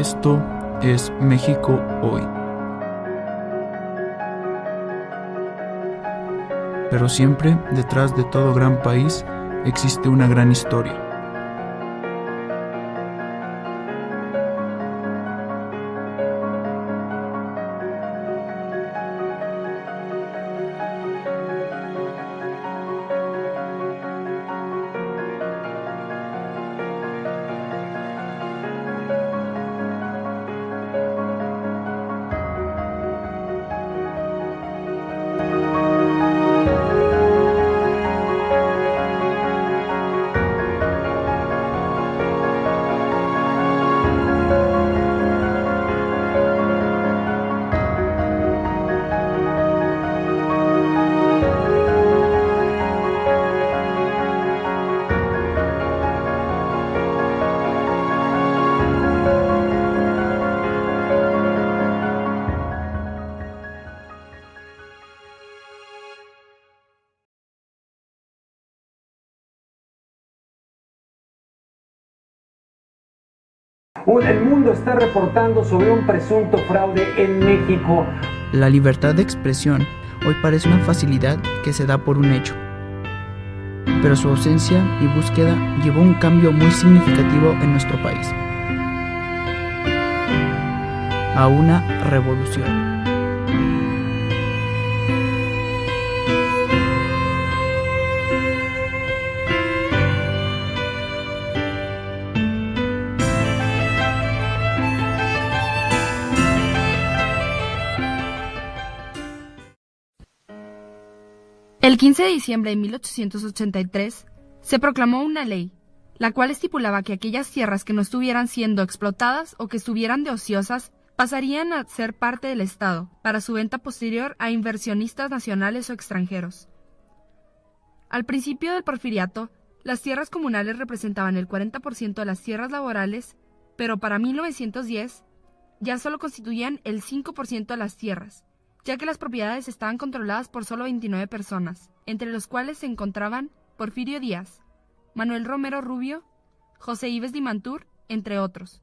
Esto es México hoy. Pero siempre, detrás de todo gran país, existe una gran historia. El mundo está reportando sobre un presunto fraude en México. La libertad de expresión hoy parece una facilidad que se da por un hecho, pero su ausencia y búsqueda llevó a un cambio muy significativo en nuestro país, a una revolución. El 15 de diciembre de 1883 se proclamó una ley, la cual estipulaba que aquellas tierras que no estuvieran siendo explotadas o que estuvieran de ociosas pasarían a ser parte del Estado para su venta posterior a inversionistas nacionales o extranjeros. Al principio del Porfiriato, las tierras comunales representaban el 40% de las tierras laborales, pero para 1910 ya solo constituían el 5% de las tierras, ya que las propiedades estaban controladas por solo 29 personas, entre los cuales se encontraban Porfirio Díaz, Manuel Romero Rubio, José Ives Dimantur, entre otros.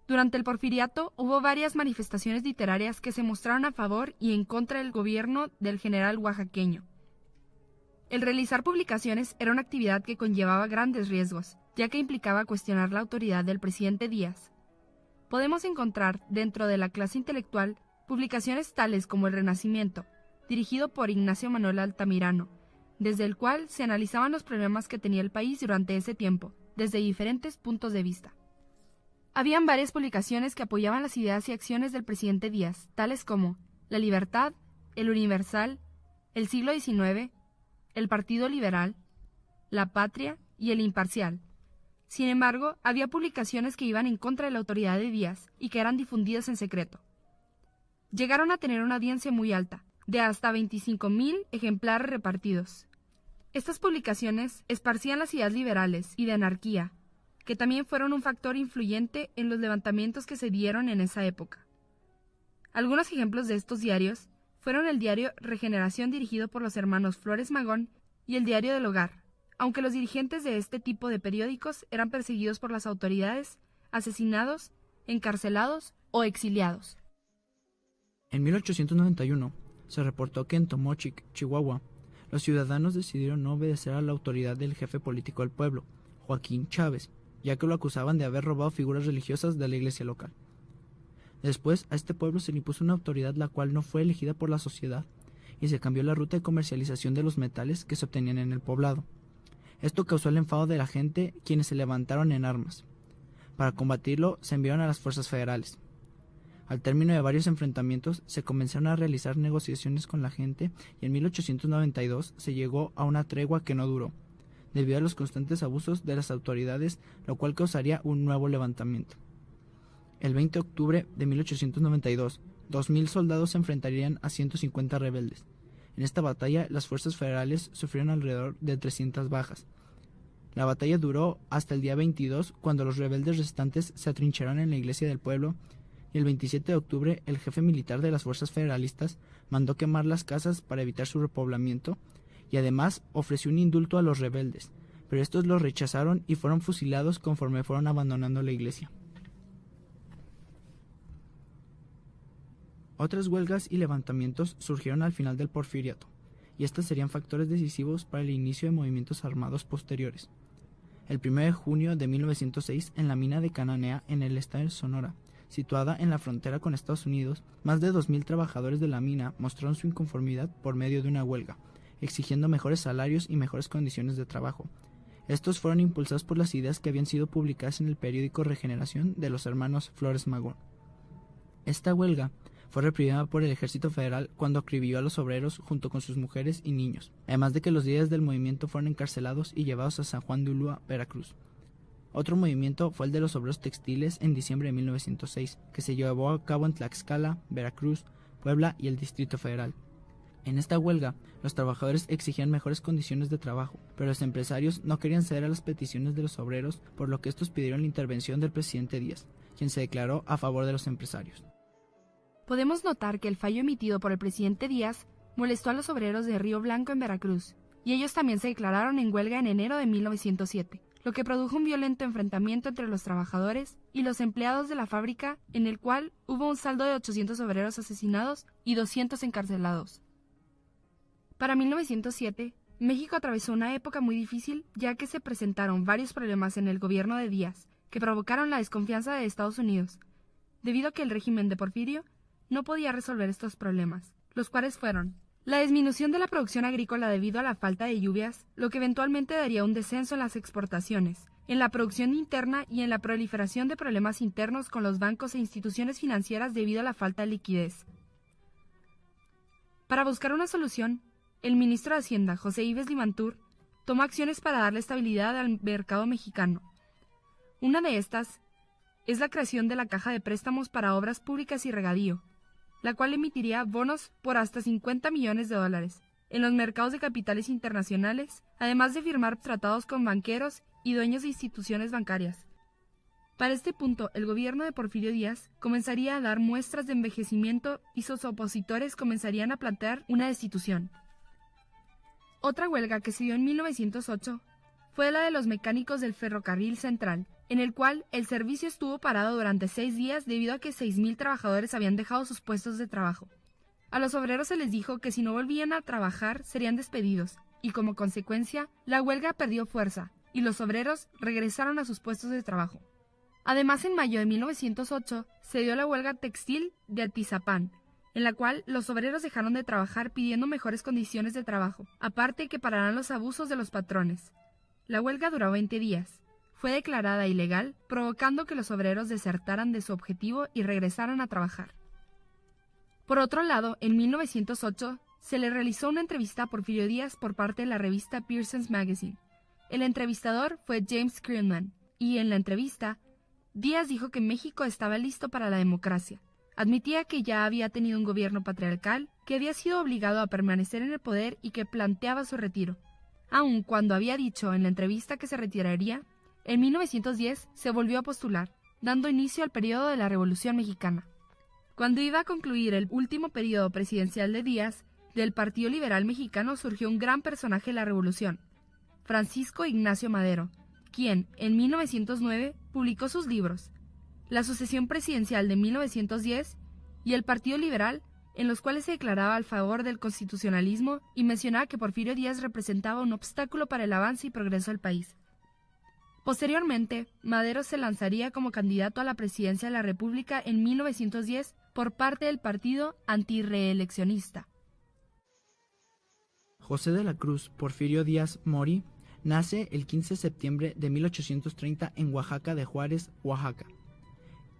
Durante el Porfiriato hubo varias manifestaciones literarias que se mostraron a favor y en contra del gobierno del general oaxaqueño. El realizar publicaciones era una actividad que conllevaba grandes riesgos, ya que implicaba cuestionar la autoridad del presidente Díaz. Podemos encontrar dentro de la clase intelectual publicaciones tales como El Renacimiento, dirigido por Ignacio Manuel Altamirano, desde el cual se analizaban los problemas que tenía el país durante ese tiempo, desde diferentes puntos de vista. Habían varias publicaciones que apoyaban las ideas y acciones del presidente Díaz, tales como La Libertad, El Universal, El Siglo XIX, El Partido Liberal, La Patria y El Imparcial. Sin embargo, había publicaciones que iban en contra de la autoridad de Díaz y que eran difundidas en secreto. Llegaron a tener una audiencia muy alta, de hasta 25,000 ejemplares repartidos. Estas publicaciones esparcían las ideas liberales y de anarquía, que también fueron un factor influyente en los levantamientos que se dieron en esa época. Algunos ejemplos de estos diarios fueron el diario Regeneración dirigido por los hermanos Flores Magón y el Diario del Hogar, aunque los dirigentes de este tipo de periódicos eran perseguidos por las autoridades, asesinados, encarcelados o exiliados. En 1891 se reportó que en Tomochic, Chihuahua, los ciudadanos decidieron no obedecer a la autoridad del jefe político del pueblo, Joaquín Chávez, ya que lo acusaban de haber robado figuras religiosas de la iglesia local. Después, a este pueblo se le impuso una autoridad la cual no fue elegida por la sociedad, y se cambió la ruta de comercialización de los metales que se obtenían en el poblado. Esto causó el enfado de la gente, quienes se levantaron en armas. Para combatirlo, se enviaron a las fuerzas federales. Al término de varios enfrentamientos, se comenzaron a realizar negociaciones con la gente y en 1892 se llegó a una tregua que no duró, debido a los constantes abusos de las autoridades, lo cual causaría un nuevo levantamiento. El 20 de octubre de 1892, 2,000 soldados se enfrentarían a 150 rebeldes. En esta batalla, las fuerzas federales sufrieron alrededor de 300 bajas. La batalla duró hasta el día 22, cuando los rebeldes restantes se atrincheraron en la iglesia del pueblo, y el 27 de octubre el jefe militar de las fuerzas federalistas mandó quemar las casas para evitar su repoblamiento, y además ofreció un indulto a los rebeldes, pero estos lo rechazaron y fueron fusilados conforme fueron abandonando la iglesia. Otras huelgas y levantamientos surgieron al final del Porfiriato, y estos serían factores decisivos para el inicio de movimientos armados posteriores. El 1 de junio de 1906, en la mina de Cananea, en el estado de Sonora, situada en la frontera con Estados Unidos, más de 2.000 trabajadores de la mina mostraron su inconformidad por medio de una huelga, exigiendo mejores salarios y mejores condiciones de trabajo. Estos fueron impulsados por las ideas que habían sido publicadas en el periódico Regeneración de los hermanos Flores Magón. Esta huelga fue reprimida por el ejército federal cuando acribilló a los obreros junto con sus mujeres y niños, además de que los líderes del movimiento fueron encarcelados y llevados a San Juan de Ulúa, Veracruz. Otro movimiento fue el de los obreros textiles en diciembre de 1906, que se llevó a cabo en Tlaxcala, Veracruz, Puebla y el Distrito Federal. En esta huelga, los trabajadores exigían mejores condiciones de trabajo, pero los empresarios no querían ceder a las peticiones de los obreros, por lo que estos pidieron la intervención del presidente Díaz, quien se declaró a favor de los empresarios. Podemos notar que el fallo emitido por el presidente Díaz molestó a los obreros de Río Blanco en Veracruz, y ellos también se declararon en huelga en enero de 1907, lo que produjo un violento enfrentamiento entre los trabajadores y los empleados de la fábrica, en el cual hubo un saldo de 800 obreros asesinados y 200 encarcelados. Para 1907, México atravesó una época muy difícil, ya que se presentaron varios problemas en el gobierno de Díaz, que provocaron la desconfianza de Estados Unidos, debido a que el régimen de Porfirio no podía resolver estos problemas, los cuales fueron la disminución de la producción agrícola debido a la falta de lluvias, lo que eventualmente daría un descenso en las exportaciones, en la producción interna y en la proliferación de problemas internos con los bancos e instituciones financieras debido a la falta de liquidez. Para buscar una solución, el ministro de Hacienda, José Ives Limantur, tomó acciones para darle estabilidad al mercado mexicano. Una de estas es la creación de la Caja de Préstamos para Obras Públicas y Regadío, la cual emitiría bonos por hasta $50 millones en los mercados de capitales internacionales, además de firmar tratados con banqueros y dueños de instituciones bancarias. Para este punto, el gobierno de Porfirio Díaz comenzaría a dar muestras de envejecimiento y sus opositores comenzarían a plantear una destitución. Otra huelga que se dio en 1908 fue la de los mecánicos del Ferrocarril Central, en el cual el servicio estuvo parado durante 6 días debido a que 6.000 trabajadores habían dejado sus puestos de trabajo. A los obreros se les dijo que si no volvían a trabajar serían despedidos, y como consecuencia, la huelga perdió fuerza, y los obreros regresaron a sus puestos de trabajo. Además, en mayo de 1908 se dio la huelga textil de Atizapán, en la cual los obreros dejaron de trabajar pidiendo mejores condiciones de trabajo, aparte que pararán los abusos de los patrones. La huelga duró 20 días. Fue declarada ilegal, provocando que los obreros desertaran de su objetivo y regresaran a trabajar. Por otro lado, en 1908 se le realizó una entrevista a Porfirio Díaz por parte de la revista Pearson's Magazine. El entrevistador fue James Creelman, y en la entrevista, Díaz dijo que México estaba listo para la democracia. Admitía que ya había tenido un gobierno patriarcal, que había sido obligado a permanecer en el poder y que planteaba su retiro. Aun cuando había dicho en la entrevista que se retiraría, en 1910 se volvió a postular, dando inicio al periodo de la Revolución Mexicana. Cuando iba a concluir el último periodo presidencial de Díaz, del Partido Liberal Mexicano surgió un gran personaje de la Revolución, Francisco Ignacio Madero, quien, en 1909, publicó sus libros, La sucesión presidencial de 1910 y El Partido Liberal, en los cuales se declaraba al favor del constitucionalismo y mencionaba que Porfirio Díaz representaba un obstáculo para el avance y progreso del país. Posteriormente, Madero se lanzaría como candidato a la presidencia de la República en 1910 por parte del partido antirreeleccionista. José de la Cruz Porfirio Díaz Mori nace el 15 de septiembre de 1830 en Oaxaca de Juárez, Oaxaca.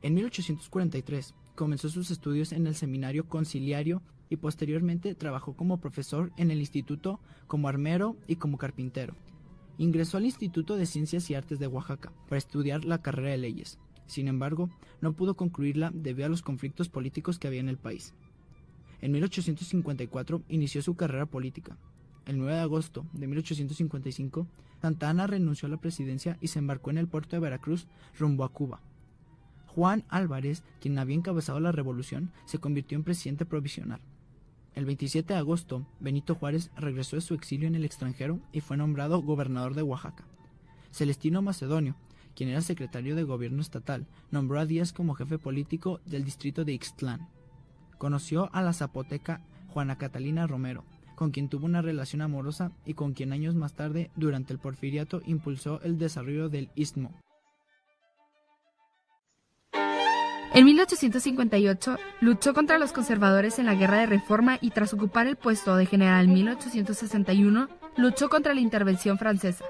En 1843 comenzó sus estudios en el Seminario Conciliario y posteriormente trabajó como profesor en el instituto, como armero y como carpintero. Ingresó al Instituto de Ciencias y Artes de Oaxaca para estudiar la carrera de leyes. Sin embargo, no pudo concluirla debido a los conflictos políticos que había en el país. En 1854 inició su carrera política. El 9 de agosto de 1855, Santa Anna renunció a la presidencia y se embarcó en el puerto de Veracruz rumbo a Cuba. Juan Álvarez, quien había encabezado la revolución, se convirtió en presidente provisional. El 27 de agosto, Benito Juárez regresó de su exilio en el extranjero y fue nombrado gobernador de Oaxaca. Celestino Macedonio, quien era secretario de gobierno estatal, nombró a Díaz como jefe político del distrito de Ixtlán. Conoció a la zapoteca Juana Catalina Romero, con quien tuvo una relación amorosa y con quien años más tarde, durante el Porfiriato, impulsó el desarrollo del Istmo. En 1858 luchó contra los conservadores en la Guerra de Reforma y tras ocupar el puesto de general en 1861, luchó contra la intervención francesa.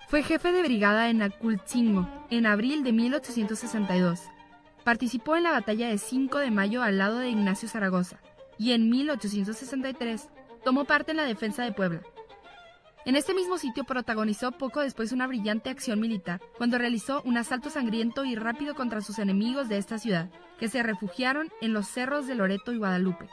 Fue jefe de brigada en Acultzingo en abril de 1862. Participó en la batalla de 5 de mayo al lado de Ignacio Zaragoza y en 1863 tomó parte en la defensa de Puebla. En este mismo sitio protagonizó poco después una brillante acción militar, cuando realizó un asalto sangriento y rápido contra sus enemigos de esta ciudad, que se refugiaron en los cerros de Loreto y Guadalupe.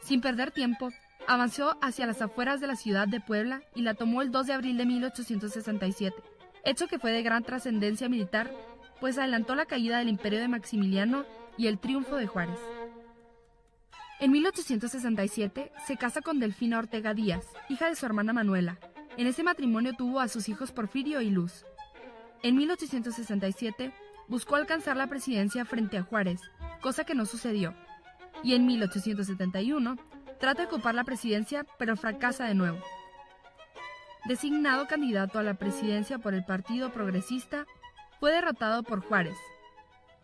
Sin perder tiempo, avanzó hacia las afueras de la ciudad de Puebla y la tomó el 2 de abril de 1867, hecho que fue de gran trascendencia militar, pues adelantó la caída del imperio de Maximiliano y el triunfo de Juárez. En 1867 se casa con Delfina Ortega Díaz, hija de su hermana Manuela. En ese matrimonio tuvo a sus hijos Porfirio y Luz. En 1867 buscó alcanzar la presidencia frente a Juárez, cosa que no sucedió. Y en 1871 trata de ocupar la presidencia, pero fracasa de nuevo. Designado candidato a la presidencia por el Partido Progresista, fue derrotado por Juárez.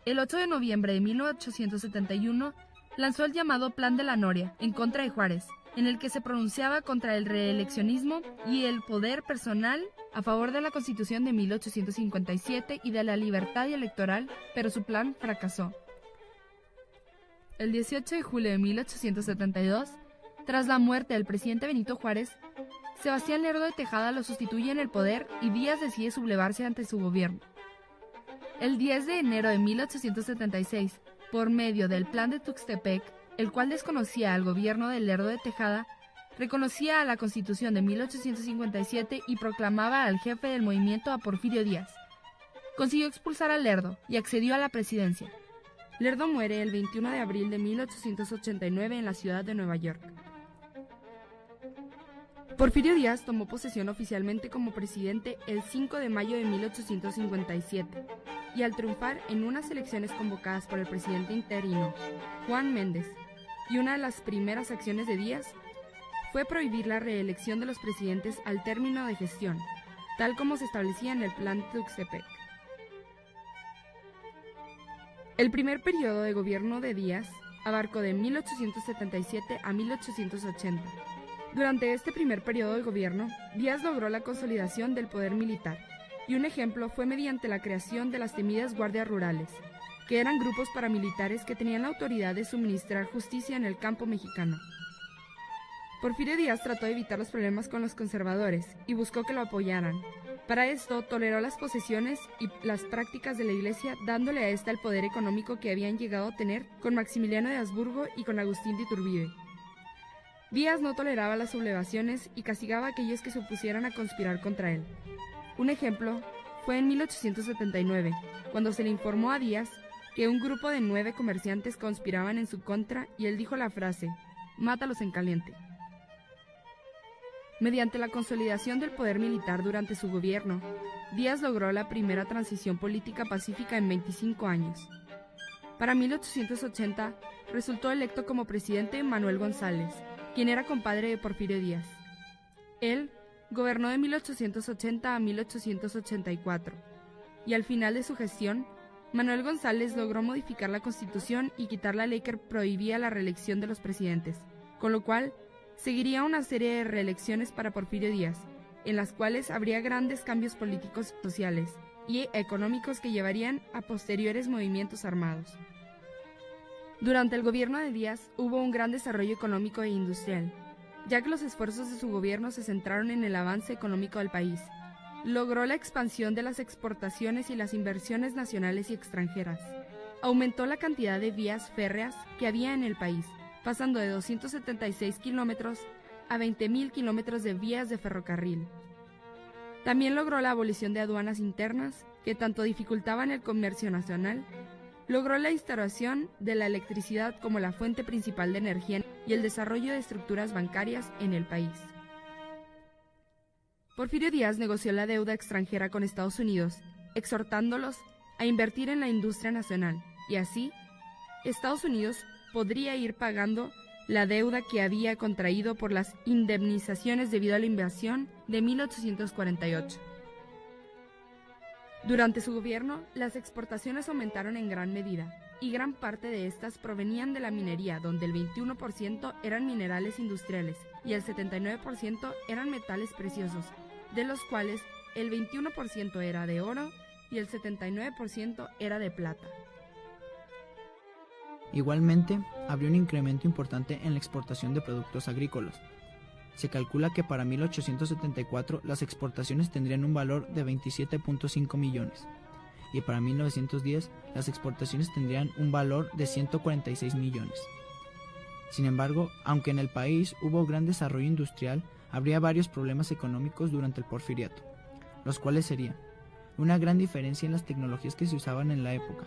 El 8 de noviembre de 1871 lanzó el llamado Plan de la Noria en contra de Juárez, en el que se pronunciaba contra el reeleccionismo y el poder personal a favor de la Constitución de 1857 y de la libertad electoral, pero su plan fracasó. El 18 de julio de 1872, tras la muerte del presidente Benito Juárez, Sebastián Lerdo de Tejada lo sustituye en el poder y Díaz decide sublevarse ante su gobierno. El 10 de enero de 1876, por medio del Plan de Tuxtepec, el cual desconocía al gobierno de Lerdo de Tejada, reconocía a la Constitución de 1857 y proclamaba al jefe del movimiento a Porfirio Díaz. Consiguió expulsar a Lerdo y accedió a la presidencia. Lerdo muere el 21 de abril de 1889 en la ciudad de Nueva York. Porfirio Díaz tomó posesión oficialmente como presidente el 5 de mayo de 1857 y al triunfar en unas elecciones convocadas por el presidente interino, Juan Méndez, y una de las primeras acciones de Díaz fue prohibir la reelección de los presidentes al término de gestión, tal como se establecía en el Plan Tuxtepec. El primer periodo de gobierno de Díaz abarcó de 1877 a 1880. Durante este primer periodo del gobierno, Díaz logró la consolidación del poder militar, y un ejemplo fue mediante la creación de las temidas guardias rurales, que eran grupos paramilitares que tenían la autoridad de suministrar justicia en el campo mexicano. Porfirio Díaz trató de evitar los problemas con los conservadores y buscó que lo apoyaran. Para esto, toleró las posesiones y las prácticas de la Iglesia, dándole a ésta el poder económico que habían llegado a tener con Maximiliano de Habsburgo y con Agustín de Iturbide. Díaz no toleraba las sublevaciones y castigaba a aquellos que se opusieran a conspirar contra él. Un ejemplo fue en 1879, cuando se le informó a Díaz que un grupo de 9 comerciantes conspiraban en su contra y él dijo la frase, «Mátalos en caliente». Mediante la consolidación del poder militar durante su gobierno, Díaz logró la primera transición política pacífica en 25 años. Para 1880 resultó electo como presidente Manuel González, quien era compadre de Porfirio Díaz. Él gobernó de 1880 a 1884, y al final de su gestión, Manuel González logró modificar la Constitución y quitar la ley que prohibía la reelección de los presidentes, con lo cual seguiría una serie de reelecciones para Porfirio Díaz, en las cuales habría grandes cambios políticos, sociales y económicos que llevarían a posteriores movimientos armados. Durante el gobierno de Díaz hubo un gran desarrollo económico e industrial, ya que los esfuerzos de su gobierno se centraron en el avance económico del país. Logró la expansión de las exportaciones y las inversiones nacionales y extranjeras. Aumentó la cantidad de vías férreas que había en el país, pasando de 276 kilómetros a 20.000 kilómetros de vías de ferrocarril. También logró la abolición de aduanas internas, que tanto dificultaban el comercio nacional. Logró la instauración de la electricidad como la fuente principal de energía y el desarrollo de estructuras bancarias en el país. Porfirio Díaz negoció la deuda extranjera con Estados Unidos, exhortándolos a invertir en la industria nacional, y así, Estados Unidos podría ir pagando la deuda que había contraído por las indemnizaciones debido a la invasión de 1848. Durante su gobierno, las exportaciones aumentaron en gran medida, y gran parte de estas provenían de la minería, donde el 21% eran minerales industriales y el 79% eran metales preciosos, de los cuales el 21% era de oro y el 79% era de plata. Igualmente, habría un incremento importante en la exportación de productos agrícolas. Se calcula que para 1874 las exportaciones tendrían un valor de 27.5 millones y para 1910 las exportaciones tendrían un valor de 146 millones. Sin embargo, aunque en el país hubo gran desarrollo industrial, habría varios problemas económicos durante el Porfiriato, los cuales serían una gran diferencia en las tecnologías que se usaban en la época.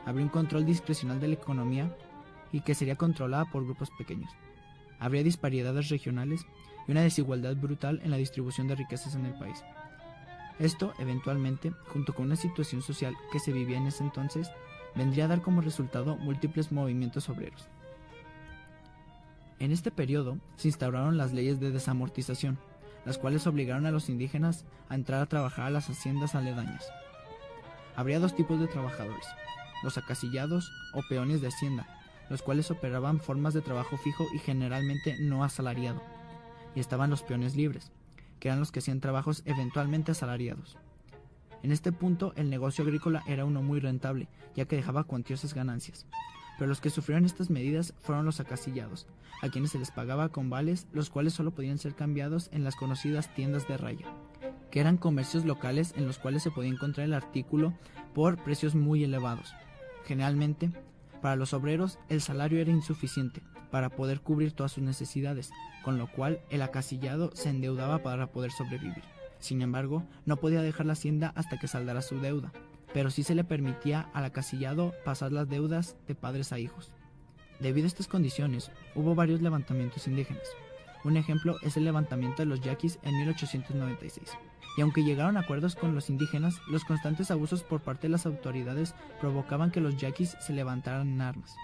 Habría un control discrecional de la economía y que sería controlada por grupos pequeños. Habría disparidades regionales y una desigualdad brutal en la distribución de riquezas en el país. Esto, eventualmente, junto con una situación social que se vivía en ese entonces, vendría a dar como resultado múltiples movimientos obreros. En este periodo se instauraron las leyes de desamortización, las cuales obligaron a los indígenas a entrar a trabajar a las haciendas aledañas. Habría dos tipos de trabajadores: los acasillados o peones de hacienda, los cuales operaban formas de trabajo fijo y generalmente no asalariado, y estaban los peones libres, que eran los que hacían trabajos eventualmente asalariados. En este punto el negocio agrícola era uno muy rentable, ya que dejaba cuantiosas ganancias, pero los que sufrieron estas medidas fueron los acasillados, a quienes se les pagaba con vales, los cuales solo podían ser cambiados en las conocidas tiendas de raya, que eran comercios locales en los cuales se podía encontrar el artículo por precios muy elevados. Generalmente, para los obreros el salario era insuficiente para poder cubrir todas sus necesidades, con lo cual el acasillado se endeudaba para poder sobrevivir. Sin embargo, no podía dejar la hacienda hasta que saldara su deuda, pero sí se le permitía al acasillado pasar las deudas de padres a hijos. Debido a estas condiciones, hubo varios levantamientos indígenas. Un ejemplo es el levantamiento de los yaquis en 1896. Y aunque llegaron a acuerdos con los indígenas, los constantes abusos por parte de las autoridades provocaban que los yaquis se levantaran en armas.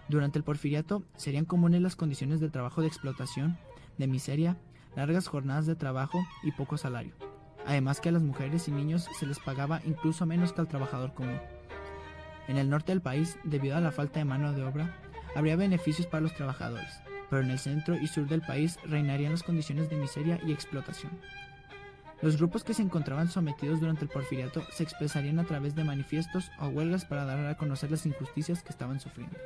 Durante el Porfiriato serían comunes las condiciones de trabajo de explotación, de miseria, largas jornadas de trabajo y poco salario. Además que a las mujeres y niños se les pagaba incluso menos que al trabajador común. En el norte del país, debido a la falta de mano de obra, habría beneficios para los trabajadores, pero en el centro y sur del país reinarían las condiciones de miseria y explotación. Los grupos que se encontraban sometidos durante el Porfiriato se expresarían a través de manifiestos o huelgas para dar a conocer las injusticias que estaban sufriendo.